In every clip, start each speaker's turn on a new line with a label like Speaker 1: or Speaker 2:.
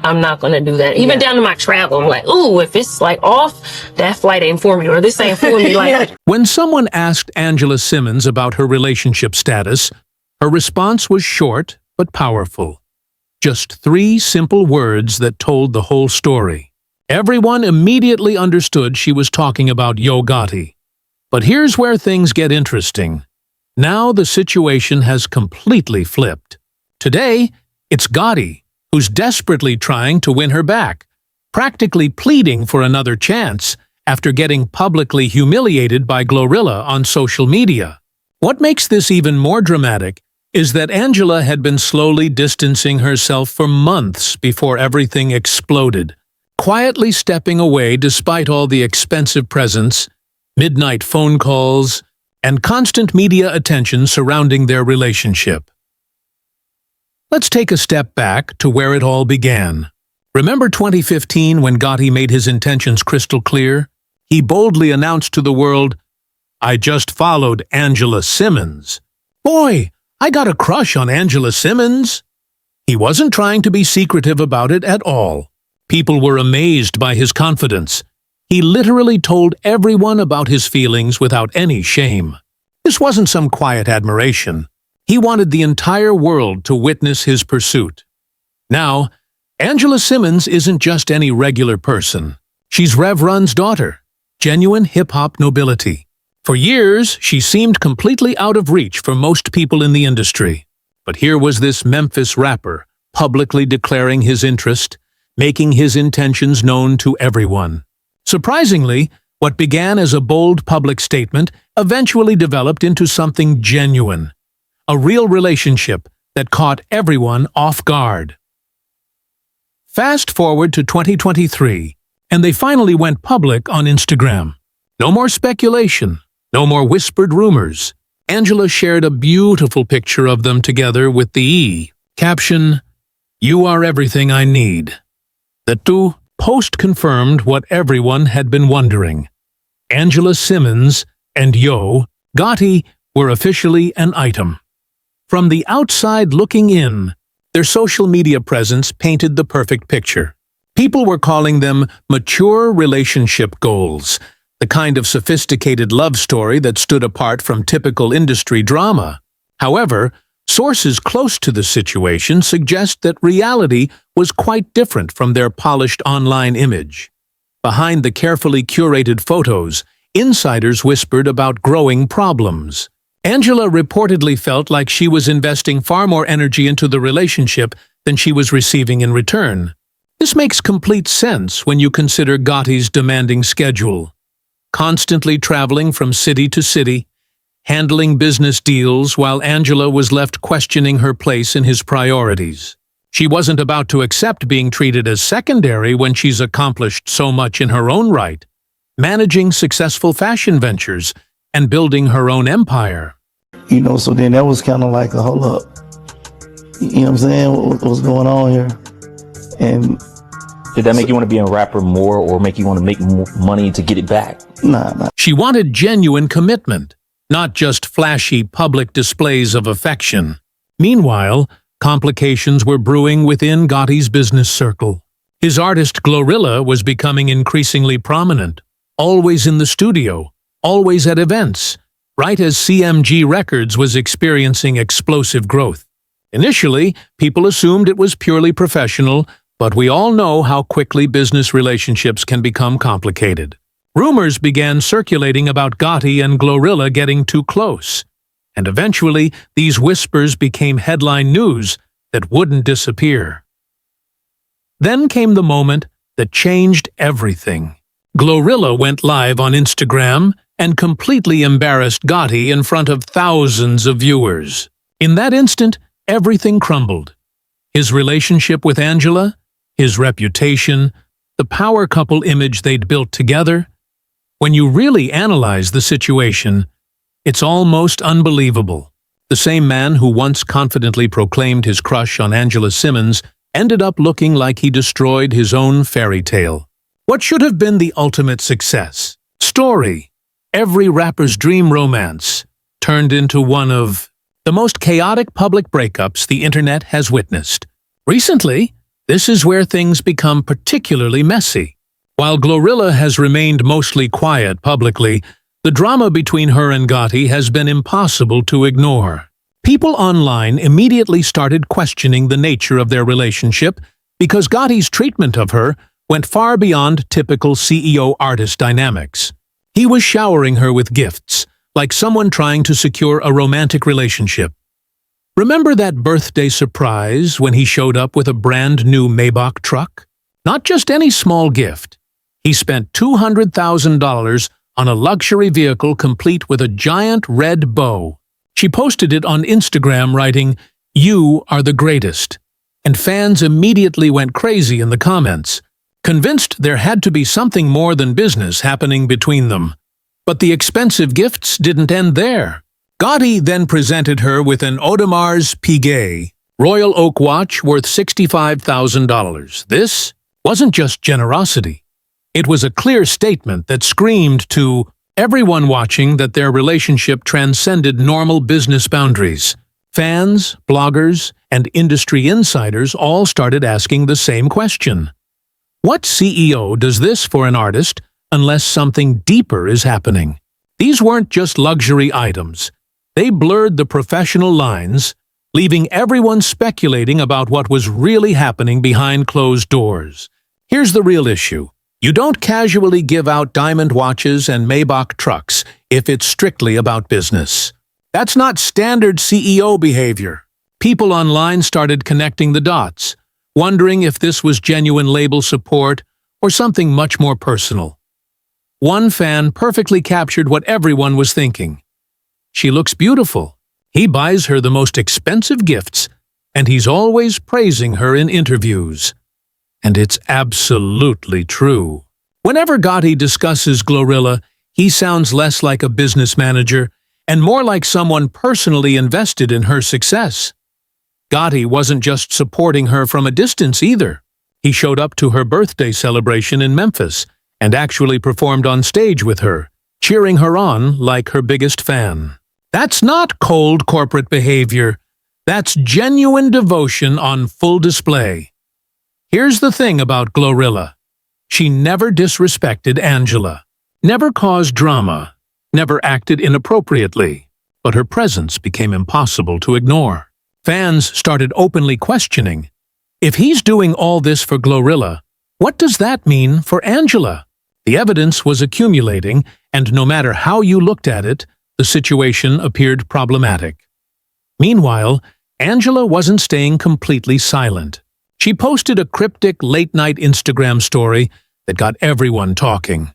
Speaker 1: I'm not going to do that. Even down to my travel, I'm like, ooh, if it's like off, that flight ain't for me, or this ain't for me. Like,
Speaker 2: When someone asked Angela Simmons about her relationship status, her response was short but powerful. Just 3 simple words that told the whole story. Everyone immediately understood she was talking about Yo Gotti. But here's where things get interesting. Now the situation has completely flipped. Today, it's Gotti who's desperately trying to win her back, practically pleading for another chance after getting publicly humiliated by Glorilla on social media. What makes this even more dramatic is that Angela had been slowly distancing herself for months before everything exploded, quietly stepping away despite all the expensive presents, midnight phone calls, and constant media attention surrounding their relationship. Let's take a step back to where it all began. Remember 2015 when Gotti made his intentions crystal clear? He boldly announced to the world, "I just followed Angela Simmons. Boy, I got a crush on Angela Simmons." He wasn't trying to be secretive about it at all. People were amazed by his confidence. He literally told everyone about his feelings without any shame. This wasn't some quiet admiration. He wanted the entire world to witness his pursuit. Now, Angela Simmons isn't just any regular person. She's Rev Run's daughter, genuine hip-hop nobility. For years, she seemed completely out of reach for most people in the industry. But here was this Memphis rapper, publicly declaring his interest, making his intentions known to everyone. Surprisingly, what began as a bold public statement eventually developed into something genuine. A real relationship that caught everyone off guard. Fast forward to 2023, and they finally went public on Instagram. No more speculation, no more whispered rumors. Angela shared a beautiful picture of them together with the caption, "You are everything I need." The post confirmed what everyone had been wondering. Angela Simmons and Yo Gotti were officially an item. From the outside looking in, their social media presence painted the perfect picture. People were calling them mature relationship goals, the kind of sophisticated love story that stood apart from typical industry drama. However, sources close to the situation suggest that reality was quite different from their polished online image. Behind the carefully curated photos, insiders whispered about growing problems. Angela reportedly felt like she was investing far more energy into the relationship than she was receiving in return. This makes complete sense when you consider Gotti's demanding schedule. Constantly traveling from city to city, handling business deals while Angela was left questioning her place in his priorities. She wasn't about to accept being treated as secondary when she's accomplished so much in her own right, managing successful fashion ventures and building her own empire.
Speaker 3: So then that was kind of like a hold up. You know what I'm saying? What's going on here? And
Speaker 4: did that make you want to be a rapper more, or make you want to make more money to get it back?
Speaker 3: Nah.
Speaker 2: She wanted genuine commitment, not just flashy public displays of affection. Meanwhile, complications were brewing within Gotti's business circle. His artist Glorilla was becoming increasingly prominent, always in the studio, always at events, right as CMG Records was experiencing explosive growth. Initially, people assumed it was purely professional, but we all know how quickly business relationships can become complicated. Rumors began circulating about Gotti and Glorilla getting too close, and eventually these whispers became headline news that wouldn't disappear. Then came the moment that changed everything. Glorilla went live on Instagram and completely embarrassed Gotti in front of thousands of viewers. In that instant, everything crumbled. His relationship with Angela, his reputation, the power couple image they'd built together. When you really analyze the situation, it's almost unbelievable. The same man who once confidently proclaimed his crush on Angela Simmons ended up looking like he destroyed his own fairy tale. What should have been the ultimate success story, every rapper's dream romance, turned into one of the most chaotic public breakups the internet has witnessed. Recently, This is where things become particularly messy. While Glorilla has remained mostly quiet publicly, the drama between her and Gotti has been impossible to ignore. People online immediately started questioning the nature of their relationship because Gotti's treatment of her went far beyond typical CEO-artist dynamics. He was showering her with gifts, like someone trying to secure a romantic relationship. Remember that birthday surprise when he showed up with a brand-new Maybach truck? Not just any small gift. He spent $200,000 on a luxury vehicle complete with a giant red bow. She posted it on Instagram writing, "You are the greatest." And fans immediately went crazy in the comments, convinced there had to be something more than business happening between them. But the expensive gifts didn't end there. Gotti then presented her with an Audemars Piguet Royal Oak watch worth $65,000. This wasn't just generosity. It was a clear statement that screamed to everyone watching that their relationship transcended normal business boundaries. Fans, bloggers, and industry insiders all started asking the same question. What CEO does this for an artist unless something deeper is happening? These weren't just luxury items. They blurred the professional lines, leaving everyone speculating about what was really happening behind closed doors. Here's the real issue. You don't casually give out diamond watches and Maybach trucks if it's strictly about business. That's not standard CEO behavior. People online started connecting the dots, wondering if this was genuine label support or something much more personal. One fan perfectly captured what everyone was thinking. She looks beautiful. He buys her the most expensive gifts, and he's always praising her in interviews. And it's absolutely true. Whenever Gotti discusses Glorilla, he sounds less like a business manager and more like someone personally invested in her success. Gotti wasn't just supporting her from a distance either. He showed up to her birthday celebration in Memphis and actually performed on stage with her, cheering her on like her biggest fan. That's not cold corporate behavior. That's genuine devotion on full display. Here's the thing about Glorilla. She never disrespected Angela, never caused drama, never acted inappropriately, but her presence became impossible to ignore. Fans started openly questioning, if he's doing all this for Glorilla, what does that mean for Angela? The evidence was accumulating, and no matter how you looked at it, the situation appeared problematic. Meanwhile, Angela wasn't staying completely silent. She posted a cryptic late-night Instagram story that got everyone talking.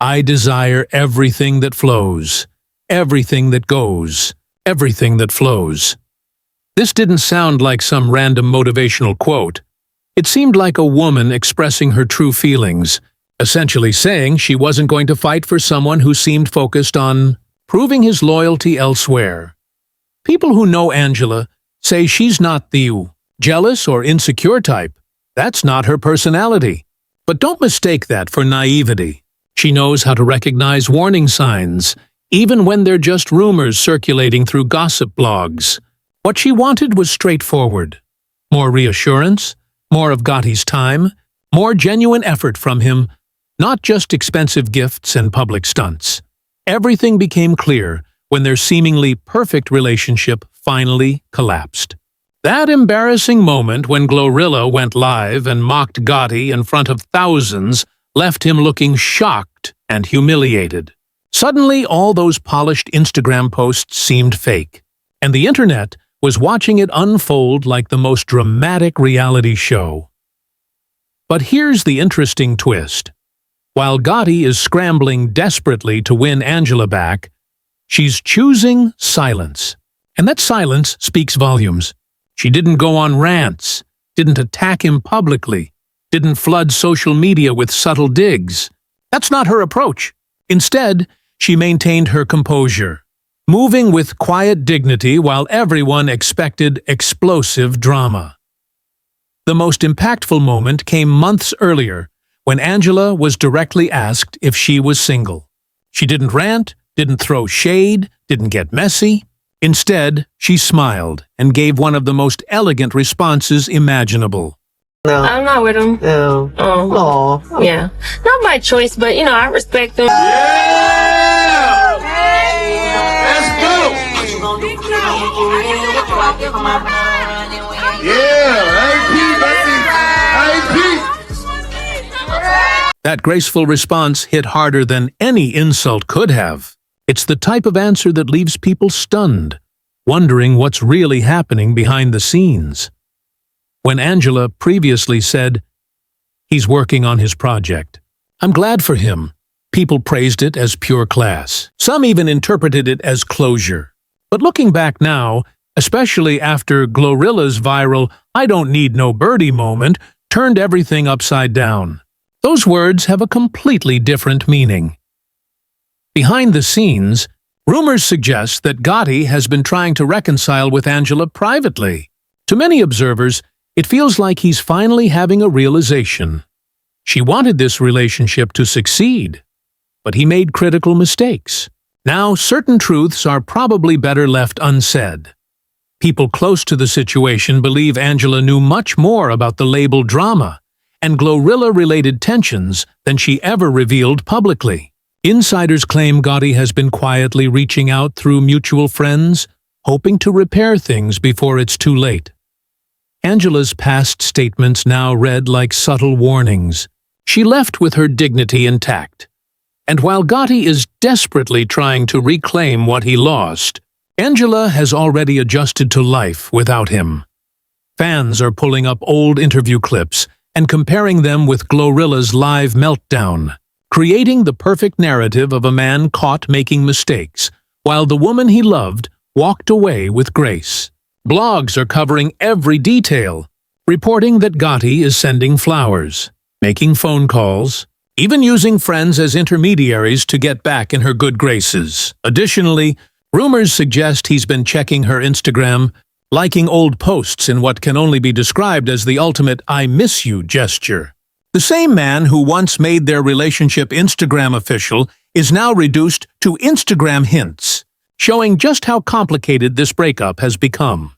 Speaker 2: I desire everything that flows, everything that goes, everything that flows. This didn't sound like some random motivational quote. It seemed like a woman expressing her true feelings, essentially saying she wasn't going to fight for someone who seemed focused on proving his loyalty elsewhere. People who know Angela say she's not the jealous or insecure type. That's not her personality. But don't mistake that for naivety. She knows how to recognize warning signs, even when they're just rumors circulating through gossip blogs. What she wanted was straightforward. More reassurance, more of Gotti's time, more genuine effort from him, not just expensive gifts and public stunts. Everything became clear when their seemingly perfect relationship finally collapsed. That embarrassing moment when Glorilla went live and mocked Gotti in front of thousands left him looking shocked and humiliated. Suddenly, all those polished Instagram posts seemed fake, and the internet was watching it unfold like the most dramatic reality show. But here's the interesting twist. While Gotti is scrambling desperately to win Angela back, she's choosing silence. And that silence speaks volumes. She didn't go on rants, didn't attack him publicly, didn't flood social media with subtle digs. That's not her approach. Instead, she maintained her composure, moving with quiet dignity while everyone expected explosive drama. The most impactful moment came months earlier, when Angela was directly asked if she was single. She didn't rant, didn't throw shade, didn't get messy. Instead, she smiled and gave one of the most elegant responses imaginable.
Speaker 5: No.
Speaker 1: I'm not with him.
Speaker 5: No. Aw.
Speaker 1: Yeah. Not by choice, but, I respect him.
Speaker 2: That graceful response hit harder than any insult could have. It's the type of answer that leaves people stunned, wondering what's really happening behind the scenes. When Angela previously said, "He's working on his project. I'm glad for him," people praised it as pure class. Some even interpreted it as closure. But looking back now, especially after Glorilla's viral "I don't need no birdie" moment turned everything upside down, those words have a completely different meaning. Behind the scenes, rumors suggest that Gotti has been trying to reconcile with Angela privately. To many observers, it feels like he's finally having a realization. She wanted this relationship to succeed, but he made critical mistakes. Now, certain truths are probably better left unsaid. People close to the situation believe Angela knew much more about the label drama and Glorilla-related tensions than she ever revealed publicly. Insiders claim Gotti has been quietly reaching out through mutual friends, hoping to repair things before it's too late. Angela's past statements now read like subtle warnings. She left with her dignity intact. And while Gotti is desperately trying to reclaim what he lost, Angela has already adjusted to life without him. Fans are pulling up old interview clips and comparing them with Glorilla's live meltdown, creating the perfect narrative of a man caught making mistakes, while the woman he loved walked away with grace. Blogs are covering every detail, reporting that Gotti is sending flowers, making phone calls, even using friends as intermediaries to get back in her good graces. Additionally, rumors suggest he's been checking her Instagram, liking old posts in what can only be described as the ultimate "I miss you" gesture. The same man who once made their relationship Instagram official is now reduced to Instagram hints, showing just how complicated this breakup has become.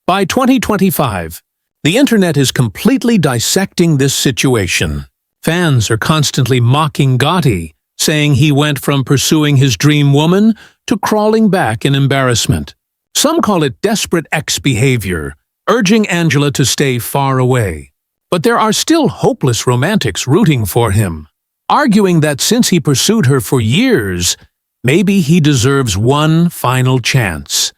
Speaker 2: By 2025, the internet is completely dissecting this situation. Fans are constantly mocking Gotti, saying he went from pursuing his dream woman to crawling back in embarrassment. Some call it desperate ex behavior, urging Angela to stay far away. But there are still hopeless romantics rooting for him, arguing that since he pursued her for years, maybe he deserves one final chance.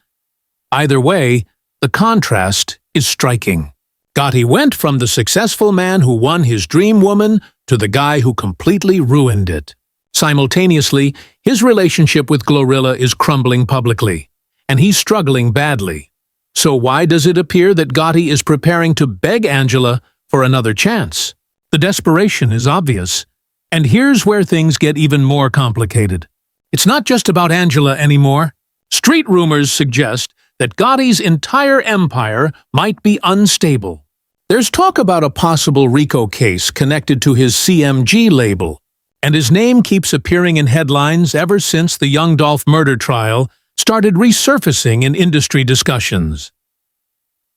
Speaker 2: Either way, the contrast is striking. Gotti went from the successful man who won his dream woman to the guy who completely ruined it. Simultaneously, his relationship with Glorilla is crumbling publicly, and he's struggling badly. So why does it appear that Gotti is preparing to beg Angela for another chance? The desperation is obvious. And here's where things get even more complicated. It's not just about Angela anymore. Street rumors suggest that Gotti's entire empire might be unstable. There's talk about a possible RICO case connected to his CMG label, and his name keeps appearing in headlines ever since the Young Dolph murder trial started resurfacing in industry discussions.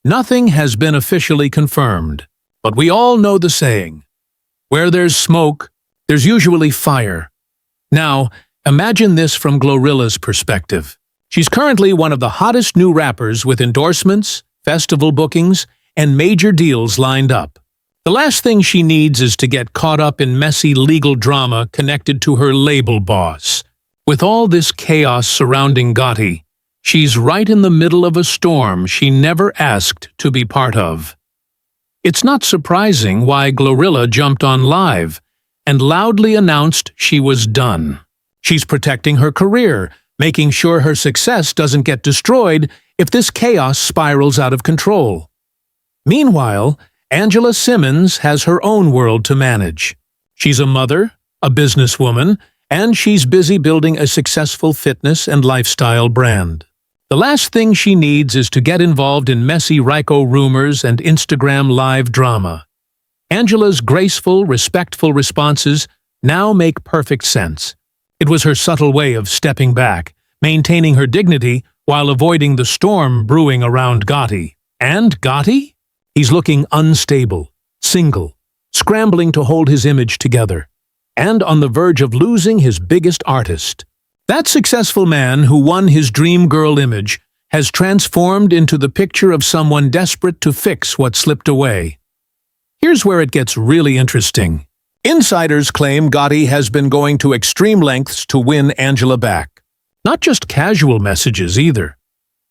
Speaker 2: Nothing has been officially confirmed, but we all know the saying, where there's smoke, there's usually fire. Now, imagine this from Glorilla's perspective. She's currently one of the hottest new rappers with endorsements, festival bookings, and major deals lined up. The last thing she needs is to get caught up in messy legal drama connected to her label boss. With all this chaos surrounding Gotti, she's right in the middle of a storm she never asked to be part of. It's not surprising why Glorilla jumped on live and loudly announced she was done. She's protecting her career, making sure her success doesn't get destroyed if this chaos spirals out of control. Meanwhile, Angela Simmons has her own world to manage. She's a mother, a businesswoman, and she's busy building a successful fitness and lifestyle brand. The last thing she needs is to get involved in messy RICO rumors and Instagram live drama. Angela's graceful, respectful responses now make perfect sense. It was her subtle way of stepping back, maintaining her dignity while avoiding the storm brewing around Gotti. And Gotti? He's looking unstable, single, scrambling to hold his image together, and on the verge of losing his biggest artist. That successful man who won his dream girl image has transformed into the picture of someone desperate to fix what slipped away. Here's where it gets really interesting. Insiders claim Gotti has been going to extreme lengths to win Angela back. Not just casual messages either.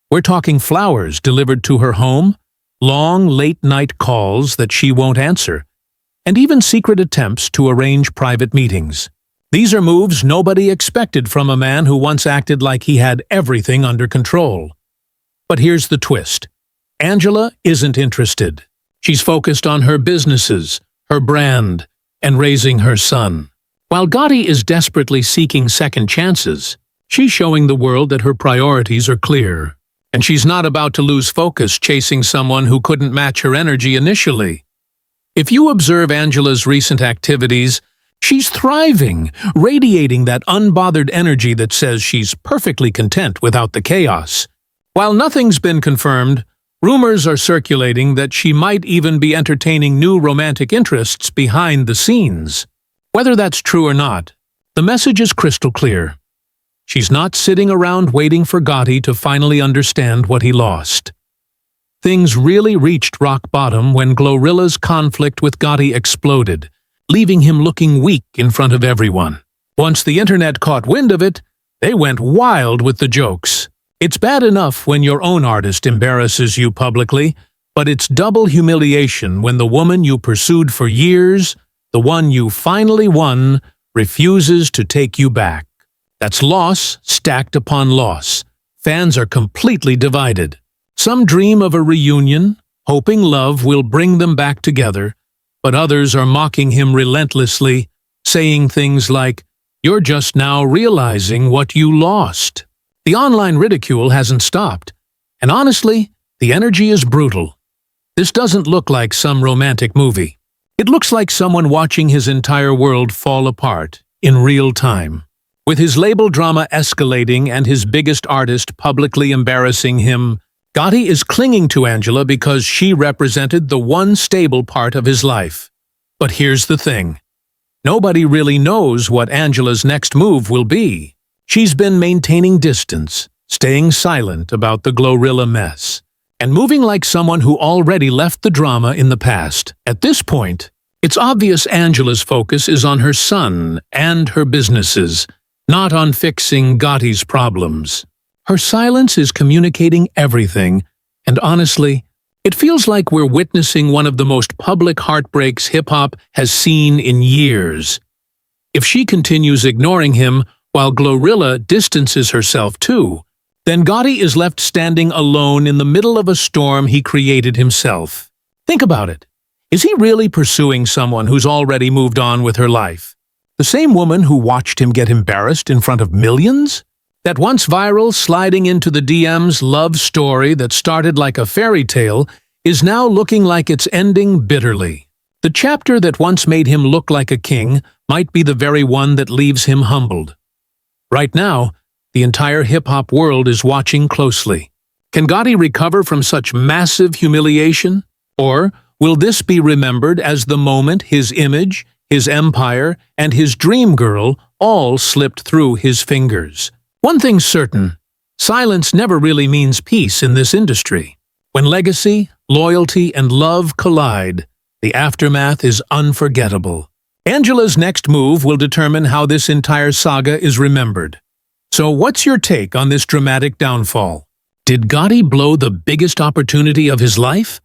Speaker 2: We're talking flowers delivered to her home, long late-night calls that she won't answer, and even secret attempts to arrange private meetings. These are moves nobody expected from a man who once acted like he had everything under control. But here's the twist. Angela isn't interested. She's focused on her businesses, her brand, and raising her son. While Gotti is desperately seeking second chances, she's showing the world that her priorities are clear. And she's not about to lose focus chasing someone who couldn't match her energy initially. If you observe Angela's recent activities, she's thriving, radiating that unbothered energy that says she's perfectly content without the chaos. While nothing's been confirmed, rumors are circulating that she might even be entertaining new romantic interests behind the scenes. Whether that's true or not, the message is crystal clear. She's not sitting around waiting for Gotti to finally understand what he lost. Things really reached rock bottom when Glorilla's conflict with Gotti exploded, leaving him looking weak in front of everyone. Once the internet caught wind of it, they went wild with the jokes. It's bad enough when your own artist embarrasses you publicly, but it's double humiliation when the woman you pursued for years, the one you finally won, refuses to take you back. That's loss stacked upon loss. Fans are completely divided. Some dream of a reunion, hoping love will bring them back together, but others are mocking him relentlessly, saying things like, "You're just now realizing what you lost." The online ridicule hasn't stopped, and honestly, the energy is brutal. This doesn't look like some romantic movie. It looks like someone watching his entire world fall apart in real time. With his label drama escalating and his biggest artist publicly embarrassing him, Gotti is clinging to Angela because she represented the one stable part of his life. But here's the thing. Nobody really knows what Angela's next move will be. She's been maintaining distance, staying silent about the Glorilla mess, and moving like someone who already left the drama in the past. At this point, it's obvious Angela's focus is on her son and her businesses, not on fixing Gotti's problems. Her silence is communicating everything, and honestly, it feels like we're witnessing one of the most public heartbreaks hip-hop has seen in years. If she continues ignoring him while Glorilla distances herself too, then Gotti is left standing alone in the middle of a storm he created himself. Think about it. Is he really pursuing someone who's already moved on with her life? The same woman who watched him get embarrassed in front of millions? That once viral, sliding into the DMs love story that started like a fairy tale is now looking like it's ending bitterly. The chapter that once made him look like a king might be the very one that leaves him humbled. Right now, the entire hip-hop world is watching closely. Can Gotti recover from such massive humiliation? Or will this be remembered as the moment his image, his empire, and his dream girl all slipped through his fingers? One thing's certain, silence never really means peace in this industry. When legacy, loyalty, and love collide, the aftermath is unforgettable. Angela's next move will determine how this entire saga is remembered. So what's your take on this dramatic downfall? Did Gotti blow the biggest opportunity of his life?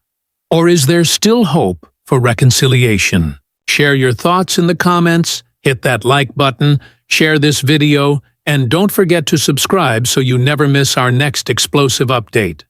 Speaker 2: Or is there still hope for reconciliation? Share your thoughts in the comments, hit that like button, share this video, and don't forget to subscribe so you never miss our next explosive update.